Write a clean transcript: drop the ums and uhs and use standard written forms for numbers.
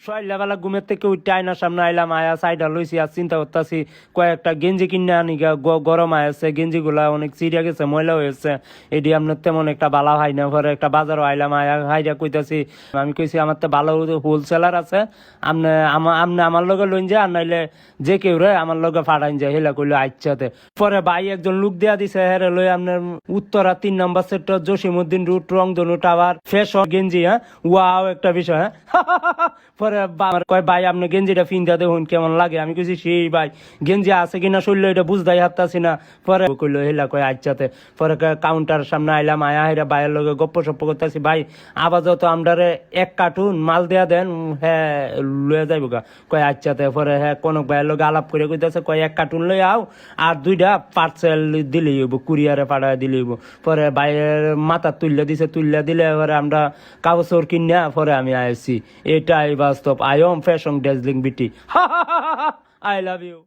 সকালবেলা ঘুমের থেকে উঠতে আয়নার সামনে আইলাম, আয়া সাইডা লইছি আর চিন্তা করতেছি কয়েকটা গেঞ্জি কিনে আনি গরম আয়েছে, গেঞ্জি গুলা অনেক চিড়িয়া গেছে, ময়লা হয়েছে, এটি আপনার তেমন একটা বালা হয় না। পরে একটা বাজারও আইলাম, আয়া হাইরা কইতাছি, আমি কইছি আমার তো ভালো হোলসেলার আছে, আপনি আমার লগে লইন যায়, আর নাইলে যে কেউ রে আমার লগে ফাটাইন যায়, হেলা কইলো আচ্ছাতে। পরে ভাই একজন লোক দেয়া দিছে, হেরে লই আপনার উত্তরা 3 নম্বর সেক্টর জসিমউদ্দিন রুট রংধনু টাওয়ার ফ্যাশন গেঞ্জি। হ্যাঁ, ওয়াও একটা বিষয়। হ্যাঁ পরে আমার কয় ভাই আপনি গেঞ্জিটা ফিন্দা দেখুন কেমন লাগে। আমি কইছি সেই ভাই গেঞ্জি আছে কিনা শরীর এটা বুঝদাই হারতাছি না। পরে কইলো হেলা কয় আচ্ছাতে। পরে কাউন্টার সামনে আইলাম, আয়া হেরা ভাইয়ের লগে গপ্প সপ্প করতেছি, ভাই আপাতত আমরারে 1 কার্টুন মাল দেয়া দেন, হ্যাঁ লয়ে যাইব গা। কয় আচ্ছাতে। পরে হ্যাঁ কোন ভাইয়ের লগে আলাপ করে কইতাছে, কয় 1 কার্টুন লই আও আর 2টা পার্সেল দিলেই হইব, কুরিয়ারে পাঠায় দিলেই হইব। পরে ভাইয়ের মাথা তুললে দিছে, তুললে দিলে পরে আমরা কাগজর কিনা পরে আমি আইছি। এটাই বাস্তব। I am fashion dazzling beauty. I love you.